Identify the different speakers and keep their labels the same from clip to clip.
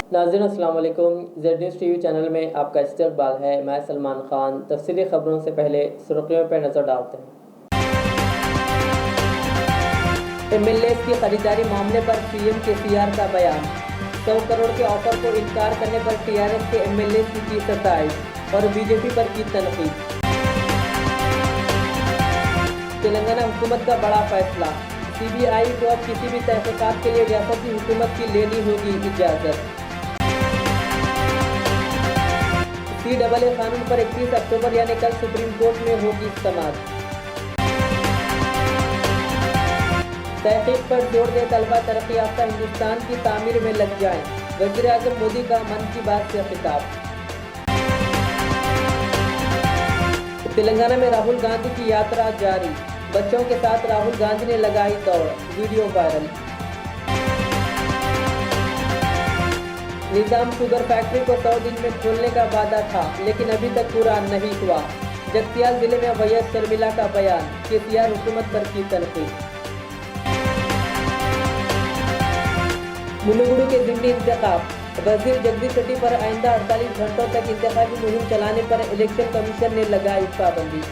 Speaker 1: नाज़रीन अस्सलाम वालेकुम। ज़ेड न्यूज़ टीवी चैनल में आपका इस्तकबाल है। मैं सलमान खान। तफसीली खबरों से पहले सुर्खियों पर नज़र डालते हैं। एमएलएस की खरीदारी मामले पर सीएम केसीआर का बयान। 100 करोड़ के ऑफर को इनकार करने पर टीआरएस के एमएलएस की सताइश और बीजेपी पर की तनकीद। तेलंगाना हुकूमत का बड़ा फैसला। सीबीआई को अब किसी भी तहकीकात के लिए रियासती हुकूमत की लेनी होगी इजाज़त। CAA कानून पर 31 अक्टूबर यानी कल सुप्रीम कोर्ट में होगी समाअत। तहकीक पर जोर दे तलबा तरक्की याफ्ता हिंदुस्तान की तामीर में लग जाएं। वज़ीर-ए-आज़म मोदी का मन की बात से खिताब। तेलंगाना में राहुल गांधी की यात्रा जारी। बच्चों के साथ राहुल गांधी ने लगाई दौड़, वीडियो वायरल। निजाम शुगर फैक्ट्री को 100 दिन में खोलने का वादा था, लेकिन अभी तक पूरा नहीं हुआ। जगतियाल जिले में वैएस शर्मिला का बयान, केसीआर हुकूमत पर की तनकीद। मुनुगुडू के ज़िमनी इंतखाब। वजीर जगदीश शेट्टी पर आइंदा 48 घंटों तक इंतखाबी मुहिम चलाने पर इलेक्शन कमीशन ने लगाई पाबंदी।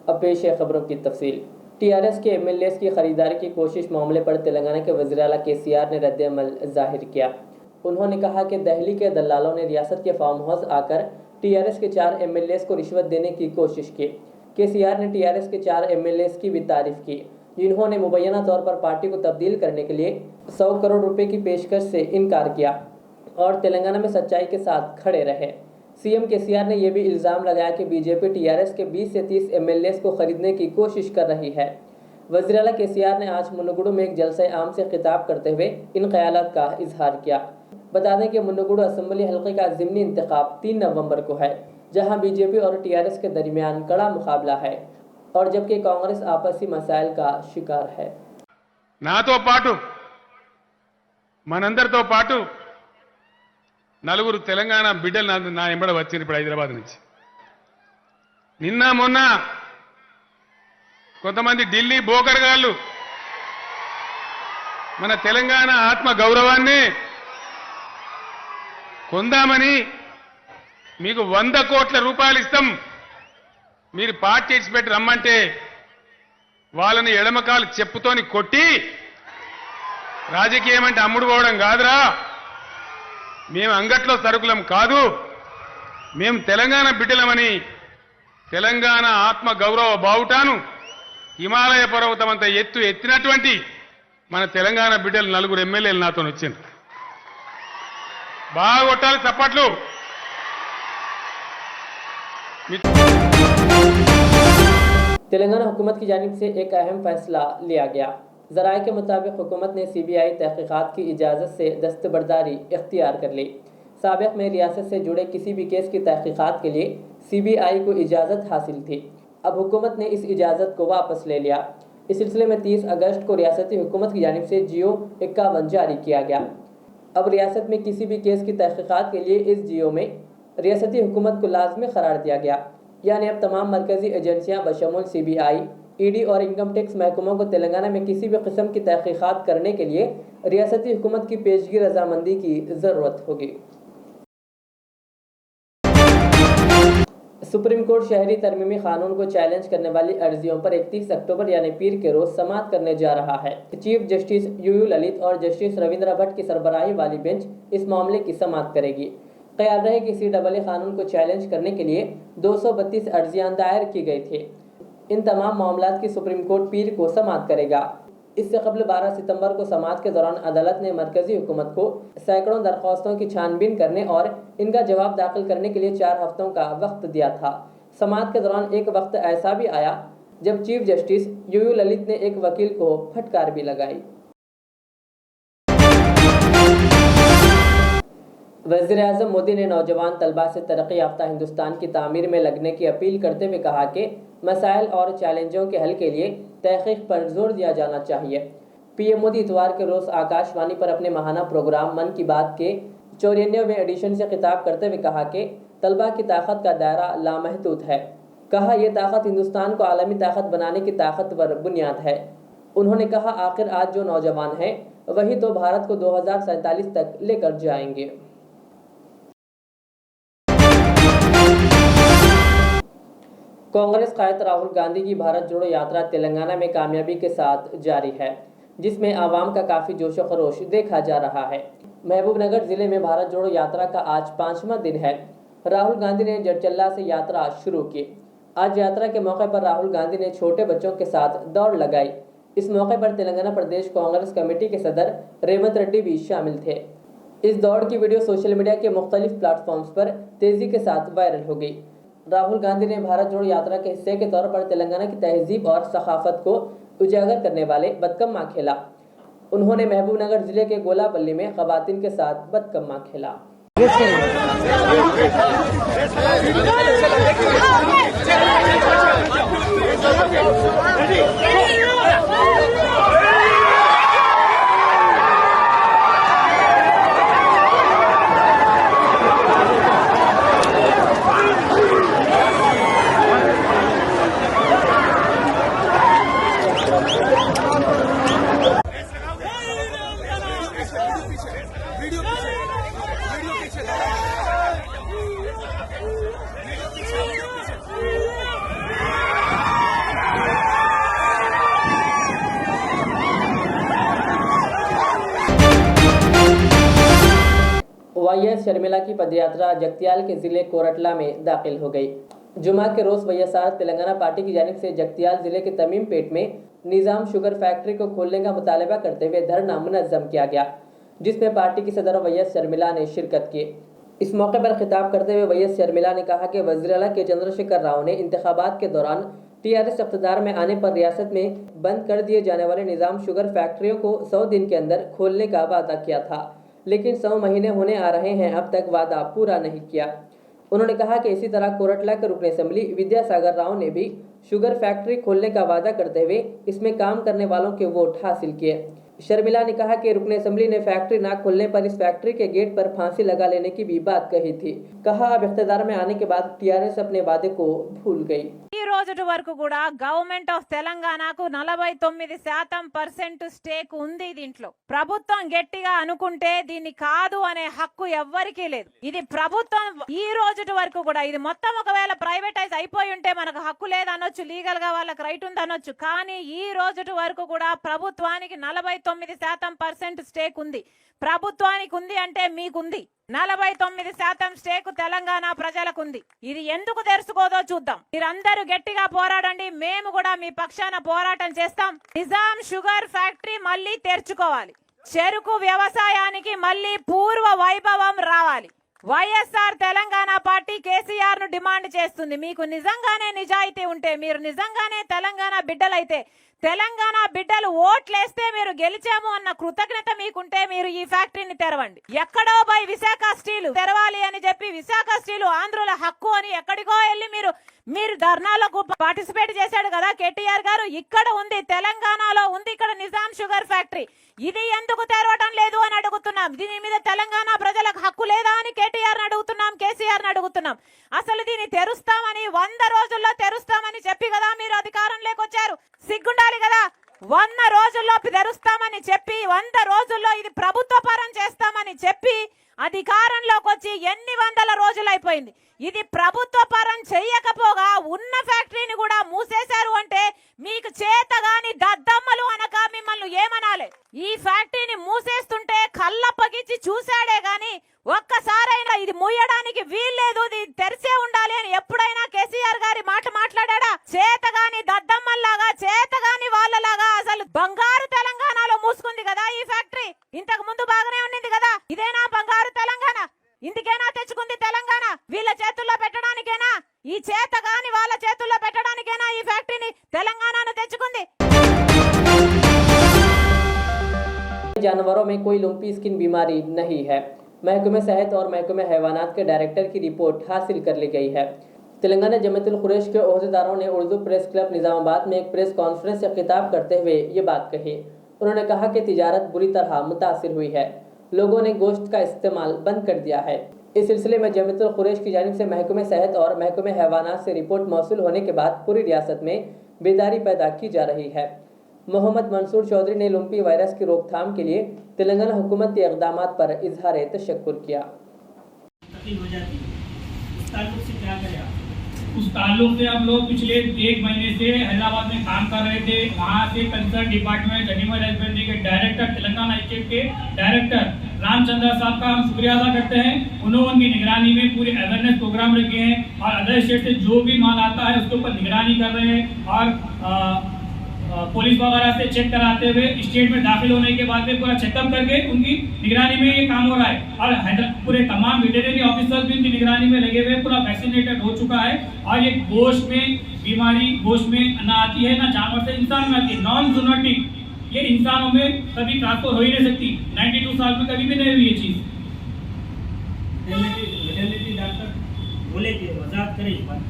Speaker 1: अब पेश है खबरों की तफसील। टीआरएस के एमएलएस की खरीदारी की कोशिश मामले पर तेलंगाना के वज़ीर आला केसीआर ने रद्द-ए-अमल जाहिर किया। उन्होंने कहा कि दिल्ली के दलालों ने रियासत के फार्म हाउस आकर टीआरएस के 4 एमएलएस को रिश्वत देने की कोशिश की। केसीआर ने टीआरएस के 4 एमएलएस की भी तारीफ की, जिन्होंने मुबैना तौर पर पार्टी को तब्दील करने के लिए 100 करोड़ रुपए की पेशकश से इनकार किया और तेलंगाना में सच्चाई के साथ खड़े रहे। सीएम केसीआर ने यह भी इल्ज़ाम लगाया कि बीजेपी टीआरएस के 20 से 30 एमएलएस को खरीदने की कोशिश कर रही है। वज़ीर आला केसीआर ने आज मुनुगुडू में एक जलसे आम से खिताब करते हुए इन ख्यालात का इजहार किया। बता दें कि मुनुगुडू असेंबली हल्के का ज़िमनी इंतखाब 3 नवंबर को है, जहां बीजेपी और टीआरएस के दरमियान कड़ा मुकाबला है और जबकि कांग्रेस आपसी मसाइल का शिकार है।
Speaker 2: నాతో పాటు మనందరితో పాటు నలుగురు తెలంగాణ బిడ్డలు నా ఎంబడ వచ్చారు ఇప్పుడు హైదరాబాద్ నుంచి. నిన్న మొన్న కొంతమంది ఢిల్లీ బోకర్గాళ్ళు మన తెలంగాణ ఆత్మ గౌరవాన్ని కొందామని మీకు 100 కోట్ల రూపాయలు ఇస్తాం, మీరు పార్టీ పెట్టి రమ్మంటే వాళ్ళని ఎడమకాలు చెప్పుతోని కొట్టి రాజకీయం అంటే అమ్ముడు పోవడం కాదురా, మేము అంగట్లో సరుకులం కాదు, మేము తెలంగాణ బిడ్డలమని తెలంగాణ ఆత్మ గౌరవ బావుటాను హిమాలయ పర్వతం అంత ఎత్తినటువంటి మన తెలంగాణ బిడ్డలు 4 ఎమ్మెల్యేలు నాతో వచ్చింది. బాగా కొట్టాలి చప్పట్లు.
Speaker 1: तेलंगाना हुकूमत की जानिब से एक अहम फैसला लिया गया। ज़राए के मुताबिक हुकूमत ने सीबीआई तहकीकात की इजाज़त से दस्तबरदारी इख्तियार कर ली। साबिक़ में रियासत से जुड़े किसी भी केस की तहकीकात के लिए सीबीआई को इजाज़त हासिल थी। अब हुकूमत ने इस इजाज़त को वापस ले लिया। इस सिलसिले में 30 अगस्त को रियासती हुकूमत की जानिब से जियो 51 जारी किया गया। अब रियासत में किसी भी केस की तहकीकात के लिए इस जियो में रियासती हुकूमत को लाजमी करार दिया गया। यानी अब तमाम मरकजी एजेंसियां बशमूल सीबीआई, ईडी और इनकम टैक्स महकमों को तेलंगाना में किसी भी किस्म की तहकीकात करने के लिए रियासती हुकूमत की पेशगी रजामंदी की ज़रूरत होगी। सुप्रीम कोर्ट शहरी तरमीमी कानून को चैलेंज करने वाली अर्जियों पर 31 अक्टूबर यानी पीर के रोज समाअत करने जा रहा है। चीफ जस्टिस यूयू ललित और जस्टिस रविंद्र भट्ट की सरबराही वाली बेंच इस मामले की समाअत करेगी। ख्याल रहे कि CAA कानून को चैलेंज करने के लिए 232 अर्जियां दायर की गई थी। इन तमाम मामलात की सुप्रीम कोर्ट पीर को समाअत करेगा। इससे कबल 12 सितंबर को समाअत के दौरान अदालत ने मरकजी हुकूमत को सैकड़ों दरख्वास्तों की छानबीन करने और इनका जवाब दाखिल करने के लिए 4 हफ्तों का वक्त दिया था। समाअत के दौरान एक वक्त ऐसा भी आया जब चीफ जस्टिस यूयू ललित ने एक वकील को फटकार भी लगाई। वज़ीर-ए-आज़म मोदी ने नौजवान तलबा से तरक्की याफ्ता हिंदुस्तान की तामीर में लगने की अपील करते हुए कहा कि मसाइल और चैलेंजों के हल के लिए तहकीक पर जोर दिया जाना चाहिए। पीएम मोदी इतवार के रोज़ आकाशवाणी पर अपने माहाना प्रोग्राम मन की बात के 94वें एडिशन से खिताब करते हुए कहा कि तलबा की ताकत का दायरा लामहदूद है। कहा यह ताकत हिंदुस्तान को आलमी ताकत बनाने की ताकतवर बुनियाद है। उन्होंने कहा आखिर आज जो नौजवान हैं वही तो भारत को 2047 तक लेकर जाएंगे। कांग्रेस कायद राहुल गांधी की भारत जोड़ो यात्रा तेलंगाना में कामयाबी के साथ जारी है, जिसमें आवाम का काफी जोश और खरोश देखा जा रहा है। महबूबनगर जिले में भारत जोड़ो यात्रा का आज 5वां दिन है। राहुल गांधी ने जड़चल्ला से यात्रा शुरू की। आज यात्रा के मौके पर राहुल गांधी ने छोटे बच्चों के साथ दौड़ लगाई। इस मौके पर तेलंगाना प्रदेश कांग्रेस कमेटी के सदर रेवंत रेड्डी भी शामिल थे। इस दौड़ की वीडियो सोशल मीडिया के मुख्तलिफ प्लेटफॉर्म्स पर तेजी के साथ वायरल हो गई। राहुल गांधी ने भारत जोड़ो यात्रा के हिस्से के तौर पर तेलंगाना की तहजीब और सखाफत को उजागर करने वाले बतकम्मा खेला। उन्होंने महबूबनगर जिले के गोलापल्ली में खवातीन के साथ बतकम्मा खेला। वाईएस शर्मिला की पदयात्रा जगतियाल के जिले कोरटला में दाखिल हो गई। जुमा के रोज वाईएसआर तेलंगाना पार्टी की जानिब से जगतियाल जिले के तमीमपेट में निजाम शुगर फैक्ट्री को खोलने का मुतालबा करते हुए धरना मुनज़्ज़म किया गया, जिसमें पार्टी की सदर वाईएस शर्मिला ने शिरकत की। इस मौके पर खिताब करते हुए वाईएस शर्मिला ने कहा कि वज़ीर-ए-आला के चंद्रशेखर राव ने इंतखाबात के दौरान टीआरएस इक़्तिदार में आने पर रियासत में बंद कर दिए जाने वाले निजाम शुगर फैक्ट्रियों को 100 दिन के अंदर खोलने का वादा किया था, लेकिन 100 महीने होने आ रहे हैं, अब तक वादा पूरा नहीं किया। उन्होंने कहा कि इसी तरह कोरटला के रुकन असेंबली विद्यासागर राव ने भी शुगर फैक्ट्री खोलने का वादा करते हुए इसमें काम करने वालों के वोट हासिल किए। शर्मिला ने कहा कि रुकन असेंबली ने फैक्ट्री ना खोलने पर इस फैक्ट्री के गेट पर फांसी लगा लेने की भी बात कही थी। कहा अब इख्तिदार में आने के बाद टीआरएस अपने वादे को भूल गई।
Speaker 3: ఈ రోజు వరకు కూడా గవర్నమెంట్ ఆఫ్ తెలంగాణకు 49% స్టేక్ ఉంది. దీంట్లో ప్రభుత్వం గట్టిగా అనుకుంటే దీన్ని కాదు అనే హక్కు ఎవ్వరికీ లేదు. ఇది ప్రభుత్వం ఈ రోజు వరకు కూడా ఇది మొత్తం ఒకవేళ ప్రైవేటైజ్ అయిపోయి ఉంటే మనకు హక్కు లేదనొచ్చు, లీగల్ గా వాళ్ళకి రైట్ ఉందనొచ్చు. కానీ ఈ రోజు వరకు కూడా ప్రభుత్వానికి 49% స్టేక్ ఉంది. ప్రభుత్వానికి ఉంది అంటే మీకుంది. 49% స్టేక్ తెలంగాణ ప్రజలకుంది. ఇది ఎందుకు తెలుసుకోదో చూద్దాం. మీరందరూ గట్టిగా పోరాడండి, మేము కూడా మీ పక్షాన పోరాటం చేస్తాం. నిజాం షుగర్ ఫ్యాక్టరీ మళ్ళీ తెరుచుకోవాలి. చెరుకు వ్యవసాయానికి మళ్ళీ పూర్వ వైభవం రావాలి. వైఎస్ఆర్ తెలంగాణ పార్టీ కేసీఆర్ ను డిమాండ్ చేస్తుంది. మీకు నిజంగానే నిజాయితీ ఉంటే, మీరు నిజంగానే తెలంగాణ బిడ్డలైతే, తెలంగాణ బిడ్డలు ఓట్లేస్తే మీరు గెలిచాము అన్న కృతజ్ఞత మీకుంటే మీరు ఈ ఫ్యాక్టరీని తెరవండి. ఎక్కడో బై విశాఖ స్టీల్ తెరవాలి అని చెప్పి విశాఖ స్టీల్ ఆంధ్రుల హక్కు అని ఎక్కడికో వెళ్ళి మీరు ధర్నాలకు పార్టిసిపేట్ చేశాడు కదా కేటీఆర్ గారు. ఇక్కడ ఉంది, తెలంగాణలో ఉంది, ఇక్కడ నిజాం షుగర్ ఫ్యాక్టరీ. ఇది ఎందుకు తెరవడం లేదు అని అడుగుతున్నాం. దీని మీద తెలంగాణ ప్రజలకు హక్కు లేదా అని కేటీఆర్ అడుగుతున్నాం, కేసీఆర్ అడుగుతున్నాం. అసలు దీన్ని తెరుస్తామని 100 రోజుల్లో తెరుస్తామని చెప్పి కదా మీరు అధికారంలోకి వచ్చారు. సిగ్గుండాలి కదా. 100 రోజుల్లో తెరుస్తామని చెప్పి 100 రోజుల్లో ఇది ప్రభుత్వ పరం చేస్తామని చెప్పి అధికారంలోకి వచ్చి ఎన్ని వందల రోజులు అయిపోయింది. ఇది ప్రభుత్వ పరం చెయ్యకపోగా ఉన్న ఫ్యాక్టరీని కూడా మూసేశారు అంటే మీకు చేతగాని దద్దమ్మలు అనక మిమ్మల్ని ఏమనాలి. ఈ ఫ్యాక్టరీని మూసేస్తుంటే కళ్ళప్పగిచ్చి చూశాడే గాని ఒక్కసారైనా ఇది మూయడానికి వీల్లేదు, ఇది తెరిసే ఉండాలి అని ఎప్పుడైనా కేసీఆర్ గారి మాట మాట్లాడా? చేతగాని దద్దమ్మల్లాగా, చేతగాని వాళ్ళలాగా అసలు బంగారు తెలంగాణలో మూసుకుంది కదా ఈ ఫ్యాక్టరీ. ఇంతకు ముందు బాగానే ఉండింది కదా. ఇదేనా బంగారు తెలంగాణ? ఇందుకేనా తెచ్చుకుంది తెలంగాణ? వీళ్ళ చేతుల్లో పెట్టడానికేనా? ఈ చేతగాని వాళ్ళ చేతుల్లో పెట్టడానికేనా ఈ ఫ్యాక్టరీని తెలంగాణను తెచ్చుకుంది?
Speaker 1: जानवरों में कोई लुम्पी स्किन बीमारी नहीं है। महकमे सेहत और महकमे हैवानात के डायरेक्टर की रिपोर्ट हासिल कर ली गई है। तेलंगाना जमीयतुल कुरैश के ओहदेदारों ने उर्दू प्रेस क्लब निजामाबाद में एक प्रेस कॉन्फ्रेंस से खिताब करते हुए ये बात कही। उन्होंने कहा कि तिजारत बुरी तरह मुतासिर हुई है, लोगों ने गोश्त का इस्तेमाल बंद कर दिया है। इस सिलसिले में जमीयतुल कुरैश की जानिब से महकमे सेहत और महकमे हैवानात से रिपोर्ट मौसूल होने के बाद पूरी रियासत में बेदारी पैदा की जा रही है। मोहम्मद मंसूर चौधरी ने लुम्पी वायरस की रोकथाम के लिए तेलंगाना हुकूमत के इक़दामात पर इजहार तशक्कुर किया।
Speaker 4: हो जाती है, उस ताल्लुक से क्या करें आप? उस ताल्लुक से हम लोग पिछले 1 महीने से हैदराबाद में काम कर रहे थे। वहाँ से कंसर्न डिपार्टमेंट एनिमल हस्बेंड्री के डायरेक्टर, तेलंगाना स्टेट के डायरेक्टर रामचंद्र साहब का हम शुक्रिया अदा करते हैं। उन्होंने उनकी निगरानी में पूरे अवेयरनेस प्रोग्राम रखे हैं और अदर स्टेट से जो भी माल आता है उसके ऊपर निगरानी कर रहे हैं और पुलिस वगैरह से चेक कराते हुए स्टेट में दाखिल होने के बाद में पूरा चेकअप करके उनकी निगरानी में ये काम हो रहा है। और पूरे तमाम वेटरनरी ऑफिसर्स भी उनकी निगरानी में लगे हुए, पूरा वैक्सीनेटेड हो चुका है। और ये गोश्त में बीमारी गोश्त में ना आती है ना जानवर से इंसान में आती है, नॉन जूनोटिक, ये इंसानों में कभी ट्रांसफर हो ही नहीं सकती। 92 साल में कभी भी नहीं हुई ये चीज। वेटरनरी डॉक्टर बोले कि वजाहत करें इस बात।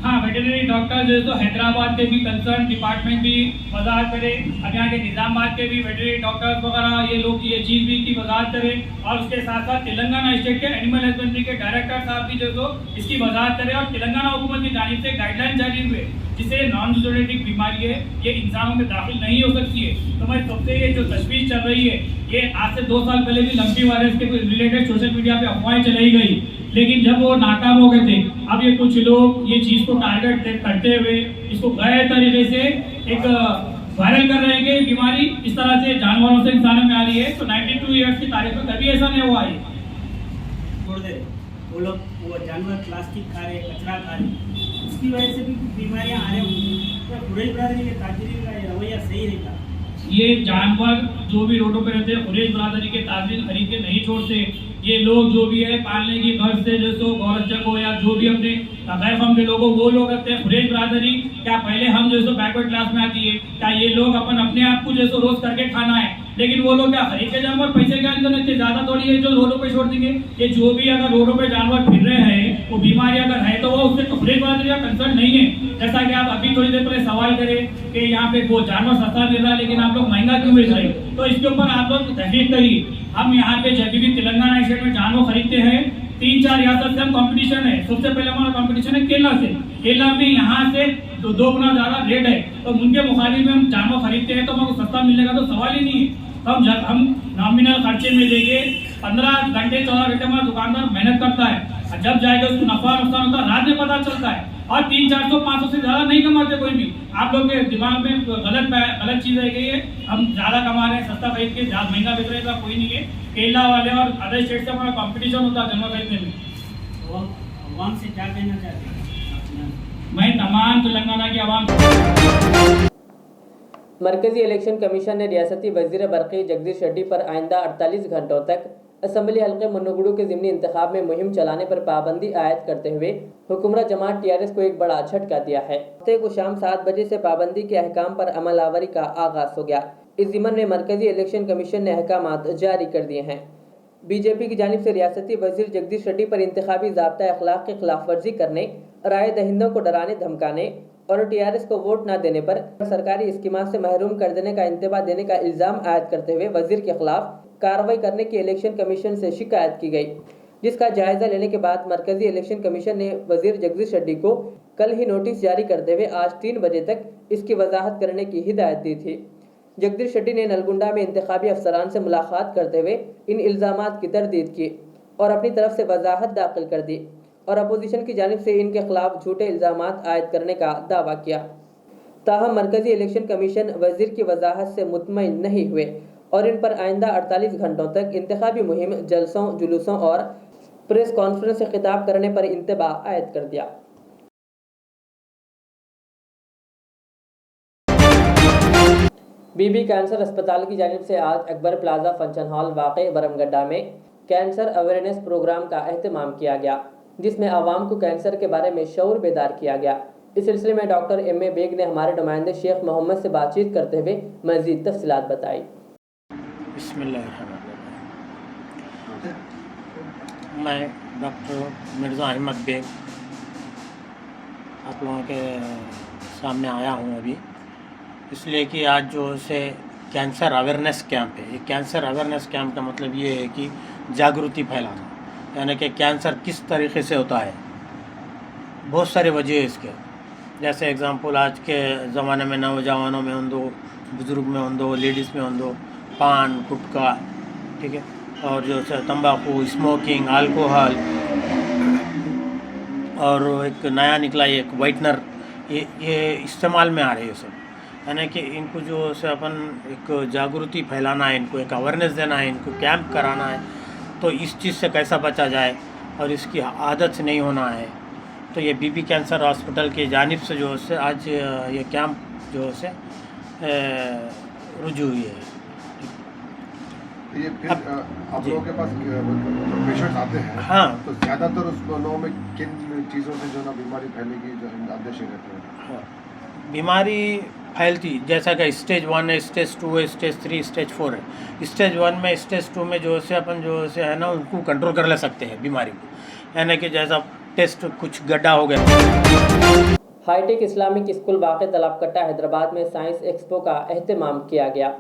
Speaker 4: हाँ, वेटरनरी डॉक्टर जो है तो हैदराबाद के भी कंसर्न डिपार्टमेंट भी वजाहत करें, अब यहाँ के निजामाबाद के भी वेटरनरी डॉक्टर्स वगैरह ये लोग ये चीज़ भी की वजाहत करें। और उसके साथ साथ तेलंगाना स्टेट के एनिमल हस्बेंड्री के डायरेक्टर साहब भी जो है तो इसकी वजाहत करें। और तेलंगाना हुकूमत की जानिब से गाइडलाइन जारी हुए जिससे नॉन जूनोटिक बीमारी है ये इंसानों में दाखिल नहीं हो सकती है। तो मैं सबसे ये जो तशवीश चल रही है, ये आज से 2 साल पहले भी लंपी वायरस के रिलेटेड सोशल मीडिया पे अफवाहें चलाई गई, लेकिन जब वो नाकाम हो गए थे, अब ये कुछ लोग ये चीज़ को टारगेट करते हुए इसको गैर तरीके से एक वायरल कर रहे हैं कि बीमारी इस तरह से जानवरों से इंसानों में आ रही है। तो 92 ईयर्स की तारीख में कभी ऐसा नहीं हुआ है। छोड़ दे वो लोग, वो जानवर प्लास्टिक खा रहे, कचरा खा रहे, उसकी वजह से भी बीमारियां आ रही हैं। कुरैश बरादरी के ताजरीन का रवैया सही रहेगा। ये जानवर जो भी रोडों पे रहते हैं कुरैश बरादरी के ताजरीन खरीद के नहीं छोड़ते। ये लोग जो भी है पालने की गर्ज से जैसो गौरचक हो या जो भी अपने गैर कौम के लोगों वो लोग रखते हैं कुरैश बरादरी। क्या पहले हम जैसो बैकवर्ड क्लास में आती है, क्या ये लोग अपने आप को जैसो रोज करके खाना है, लेकिन वो लोग क्या खरीद के जानवर पैसे के अंदर इतने ज्यादा थोड़ी है जो रोडों पे छोड़ देंगे। ये जो भी अगर रोडों पे जानवर फिर रहे हैं वो बीमारी अगर है तो वो उससे तो कुरैश बरादरी का कंसर्न नहीं है। जैसा कि आप अभी थोड़ी देर पहले सवाल करें कि यहाँ पे वो जानवर सस्ता मिल रहा है लेकिन आप लोग महंगा क्यों बेच रहे हैं, तो इसके ऊपर आप लोग तहकीक करिए। हम यहाँ पे जब भी तेलंगाना स्टेट में जानवर खरीदते हैं 3-4 रियासत से हम कंपटीशन है। सबसे पहले हमारा कंपटीशन है केरला से। केरला में यहाँ से 2 गुना ज्यादा रेट है, तो उनके मुकाबले में हम जानवर खरीदते हैं तो हमको सस्ता मिलने का तो सवाल ही नहीं है। तब जब हम नॉमिनल खर्चे में लेके 15 घंटे 14 घंटे हमारा दुकानदार मेहनत करता है, जब जाएगा उसको नफा नुकसान होता है रात में पता चलता है। और 300-400-500 से ज्यादा नहीं कमाते कोई भी। आप लोग के दिमाग में गलत चीज रह गई है, हम ज्यादा कमा रहे हैं सस्ता खरीद के ज्यादा महंगा बेच रहे हैं, कोई नहीं है। केरला वाले और अदर स्टेट से हमारा कंपटीशन होता है जानवर खरीदने में। तो आवाम से क्या कहना चाहते हैं? मैं तमाम तेलंगाना की आवाम।
Speaker 1: मरकजी इलेक्शन कमीशन ने रियासती वजीर बरक़ी जगदीश रेड्डी पर आइंदा 48 घंटों तक असम्बली हल्के मुन्नुगुडू के ज़िमनी इंतखाब में मुहिम चलाने पर पाबंदी आयद करते हुए हुकूमत जमात TRS को एक बड़ा झटका दिया है। हफ्ते को शाम 7 बजे से पाबंदी के अहकाम पर अमलावरी का आगाज हो गया। इस ज़िमन में मरकजी इलेक्शन कमीशन ने अहकामात जारी कर दिए हैं। बीजेपी की जानिब से रियासती वजीर जगदीश रेड्डी पर इंतखाबी ज़ाब्ता अखलाक की खिलाफ वर्जी करने, राय दहिंदों को डराने धमकाने और TRS को वोट न देने पर सरकारी स्कीमात से महरूम कर देने का इंतबा देने का इल्ज़ाम आयद करते हुए वजीर के खिलाफ कार्रवाई करने की इलेक्शन कमीशन से शिकायत की गई, जिसका जायजा लेने के बाद मरकजी इलेक्शन कमीशन ने वजीर जगदीश रेड्डी को कल ही नोटिस जारी करते हुए आज 3 बजे तक इसकी वजाहत करने की हिदायत दी थी। जगदीश रेड्डी ने नलगुंडा में इंतखाबी अफसरान से मुलाकात करते हुए इन इल्ज़ामात की तरदीद की और अपनी तरफ से वजाहत दाखिल कर दी और अपोजिशन की जानिब से इनके खिलाफ झूठे इल्ज़ामात आयद करने का दावा किया। ताहम मरकजी इलेक्शन कमीशन वजीर की वजाहत से मुतमईन नहीं हुए और इन पर आइंदा 48 घंटों तक इंतखाबी मुहिम, जलसों, जुलूसों और प्रेस कॉन्फ्रेंस से खिताब करने पर इंतबाह आयद कर दिया। बीबी कैंसर अस्पताल की जानिब से आज अकबर प्लाजा फंक्शन हॉल वाक़े बरमगड्डा में कैंसर अवेयरनेस प्रोग्राम का एहतमाम किया गया, जिसमें आवाम को कैंसर के बारे में शऊर बेदार किया गया। इस सिलसिले में डॉक्टर M.A. बेग ने हमारे नुमाइंदे शेख मोहम्मद से बातचीत करते हुए मज़ीद तफसीलात बताई।
Speaker 5: मैं डॉक्टर मिर्ज़ा अहमद बेग आप लोगों के सामने आया हूँ अभी इसलिए कि आज जो से कैंसर अवेयरनेस कैंप है। ये कैंसर अवेयरनेस कैंप का मतलब ये है कि जागृति फैलाना, यानी कि कैंसर किस तरीके से होता है। बहुत सारे वजह है इसके, जैसे एग्जांपल आज के ज़माने में नौजवानों में होंदो, बुज़ुर्ग में होंदो, लेडीज़ में होंदो, पान गुटखा, ठीक है, और जो है तंबाकू, स्मोकिंग, अल्कोहल, और एक नया निकला ये एक वाइटनर, ये इस्तेमाल में आ रहे हैं सब। यानी कि इनको जो से अपन एक जागृति फैलाना है, इनको एक अवेयरनेस देना है, इनको कैंप कराना है, तो इस चीज़ से कैसा बचा जाए और इसकी आदत से नहीं होना है। तो ये बीबी कैंसर हॉस्पिटल की जानिब से जो है आज ये कैंप जो है रुजू हुई है।
Speaker 6: ये फिर आप लोगों के पास पेशेंट्स आते हैं,
Speaker 5: हाँ,
Speaker 6: तो ज़्यादातर उस लोगों में किन चीज़ों से जो ना बीमारी फैलेगी जो आदेश रहते हैं?
Speaker 5: हाँ, बीमारी फैलती जैसा कि स्टेज 1 है, स्टेज 2 है, स्टेज 3, स्टेज 4 है। स्टेज 1 में, स्टेज 2 में जो है अपन जो है ना उनको कंट्रोल कर ले सकते हैं बीमारी को, यानी कि जैसा टेस्ट कुछ गड्ढा हो गया।
Speaker 1: हाईटेक इस्लामिक स्कूल वाक़ तलाबकट्टा हैदराबाद में साइंस एक्सपो का एहतमाम किया गया,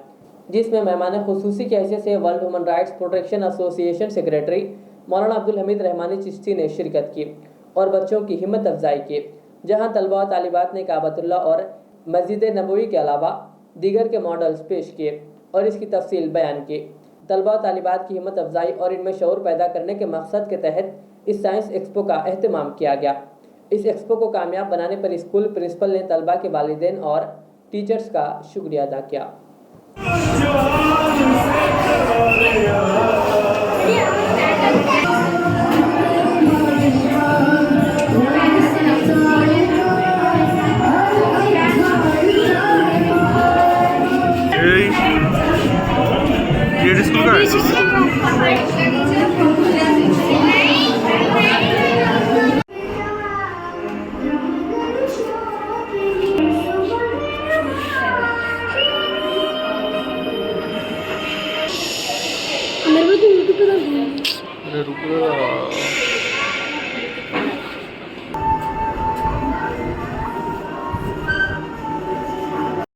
Speaker 1: जिसमें मेहमान खुसूसी की हैसियत से world human rights protection association secretary मौलाना अब्दुल हमीद रहमानी चिश्ती ने शिरकत की और बच्चों की हिम्मत अफजाई की, जहां तलबा व तालिबात ने काबतुल्लाह और मस्जिद नबवी के अलावा दीगर के मॉडल्स पेश किए और इसकी तफसील बयान की। तलबा व तालिबात की हिम्मत अफजाई और इनमें शऊर पैदा करने के मकसद के तहत इस साइंस एक्सपो का एहतमाम किया गया। इस एक्सपो को कामयाब बनाने पर स्कूल प्रिंसिपल ने तलबा के वालिदैन और टीचर्स का शुक्रिया अदा किया।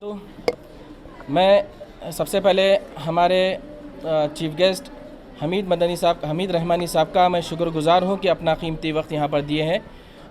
Speaker 7: तो मैं सबसे पहले हमारे चीफ गेस्ट हमीद रहमानी साहब का मैं शुक्रगुज़ार हूँ कि अपना कीमती वक्त यहाँ पर दिए हैं,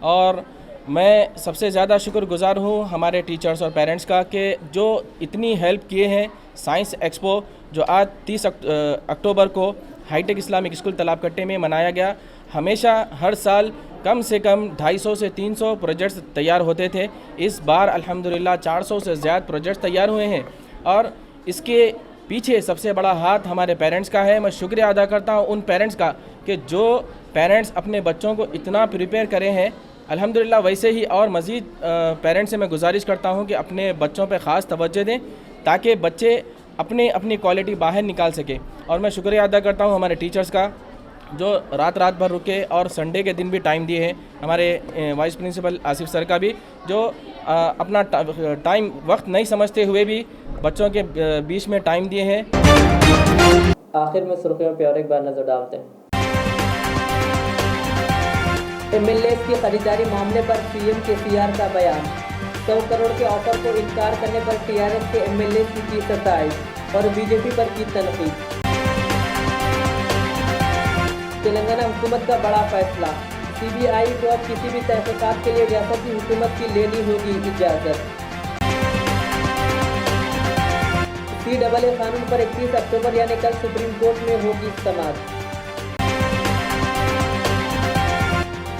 Speaker 7: और मैं सबसे ज़्यादा शुक्रगुज़ार हूँ हमारे टीचर्स और पेरेंट्स का कि जो इतनी हेल्प किए हैं। साइंस एक्सपो जो आज 30 अक्टूबर को हाईटेक इस्लामिक स्कूल तलाबकट्टे में मनाया गया, हमेशा हर साल कम से कम 250 से 300 प्रोजेक्ट्स तैयार होते थे। इस बार अल्हम्दुलिल्लाह 400 से ज़्यादा प्रोजेक्ट्स तैयार हुए हैं, और इसके पीछे सबसे बड़ा हाथ हमारे पेरेंट्स का है। मैं शुक्रिया अदा करता हूं उन पेरेंट्स का कि जो पेरेंट्स अपने बच्चों को इतना प्रिपेयर करे हैं। अल्हम्दुलिल्लाह वैसे ही और मज़ीद पेरेंट्स से मैं गुजारिश करता हूं कि अपने बच्चों पे ख़ास तवज्जो दें ताकि बच्चे अपनी क्वालिटी बाहर निकाल सके। और मैं शुक्रिया अदा करता हूं हमारे टीचर्स का जो रात भर रुके और संडे के दिन भी टाइम दिए हैं, हमारे वाइस प्रिंसिपल आसिफ सर का भी जो अपना टाइम वक्त नहीं समझते हुए भी बच्चों के बीच में टाइम दिए हैं।
Speaker 1: आखिर में सुर्खियों पर और एक बार नजर डालते हैं। एमएलए की खरीदारी मामले पर सीएम केसीआर का बयान। 100 करोड़ के ऑफर को इनकार करने पर टीआरएस के एमएलए की सताइश और बीजेपी पर की तनकीद। तेलंगाना हुकूमत का बड़ा फैसला, सीबीआई को अब किसी भी तहकीकात के लिए रियासती हुकूमत की लेनी होगी इजाज़त। CAA कानून पर 31 अक्टूबर यानी कल सुप्रीम कोर्ट में होगी समाअत।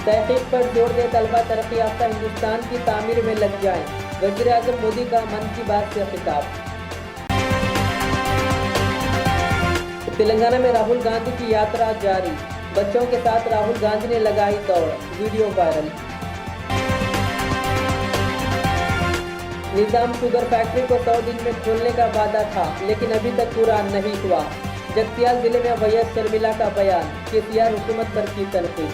Speaker 1: तहकीक पर जोर दे तलबा तरक्की याफ्ता हिंदुस्तान की तामीर में लग जाएं, वज़ीर आज़म मोदी का मन की बात से खिताब। तेलंगाना में राहुल गांधी की यात्रा जारी, बच्चों के साथ राहुल गांधी ने लगाई दौड़, वीडियो वायरल। निजाम शुगर फैक्ट्री को 100 दिन में खोलने का वादा था, लेकिन अभी तक पूरा नहीं हुआ। जगतियाल जिले में वैएस शर्मिला का बयान, केसीआर हुकूमत पर की तनकीद।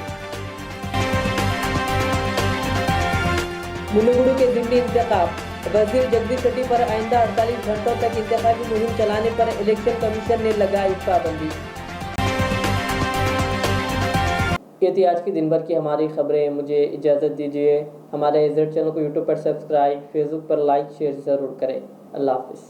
Speaker 1: मुनुगुडू के ज़िमनी इंतखाब, वज़ीर जगदीश शेट्टी पर आइंदा 48 घंटों तक इंतखाबी मुहिम चलाने पर इलेक्शन कमीशन ने लगाई पाबंदी। ये थी आज की दिन भर की हमारी खबरें। मुझे इजाज़त दीजिए। हमारे इज़ेड चैनल को यूट्यूब पर सब्सक्राइब, फेसबुक पर लाइक शेयर ज़रूर करें। अल्लाह हाफ़िज़।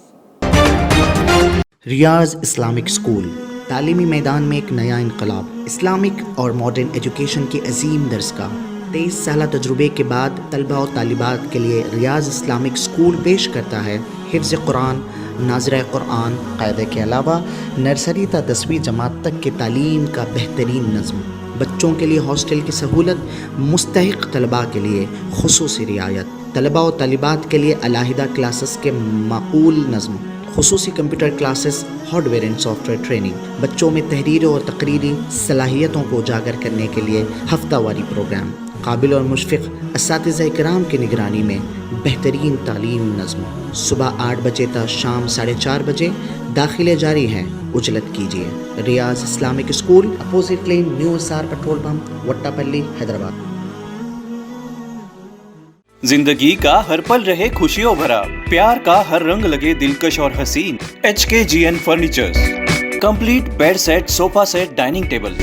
Speaker 8: रियाज इस्लामिक स्कूल तालीमी मैदान में एक नया इनकलाब, इस्लामिक और मॉडर्न एजुकेशन की अजीम दरसगाह, 23 साल तजुर्बे के बाद तलबा और तालिबात के लिए रियाज इस्लामिक स्कूल पेश करता है हिफ्ज़ कुरान, नाज़िरा कुरान क़ायदे के अलावा नर्सरी ता 10वीं जमात तक की तालीम का बेहतरीन नज़्म। बच्चों के लिए हॉस्टल की सहूलत, मुस्तहिक़ तलबा के लिए खुसूसी रियायत, तलबा और तालिबात के लिए अलहदा क्लासेस के माकूल नज़्म, खुसूसी computer classes, hardware and software training, बच्चों में तहरीरी और तकरीरी सलाहियतों को उजागर करने के लिए हफ्तावारी प्रोग्राम, काबिल और मुशफ़िक़ असातिज़ा इकराम की निगरानी में बेहतरीन तालीम नज़्म। सुबह 8 बजे तक शाम 4:30 बजे दाखिले जारी हैं, उजलत कीजिए। Riyaz Islamic school, opposite lane, new SR petrol pump, Vattapalli, Hyderabad.
Speaker 9: जिंदगी का हर पल रहे खुशियों भरा, प्यार का हर रंग लगे दिलकश और हसीन। HKGN furnitures, complete bed set, sofa set, dining table.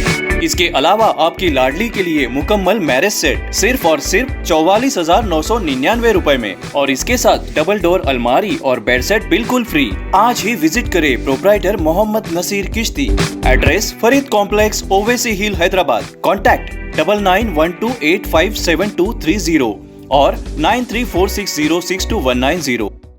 Speaker 9: इसके अलावा आपकी लाडली के लिए मुकम्मल मैरिज सेट सिर्फ और सिर्फ 44,999 रुपए में, और इसके साथ डबल डोर अलमारी और बेड सेट बिल्कुल फ्री। आज ही विजिट करें प्रोप्राइटर मोहम्मद नसीर किश्ती। एड्रेस फरीद कॉम्प्लेक्स, ओवैसी हिल, हैदराबाद। कॉन्टैक्ट 9912857230 और 9346062190।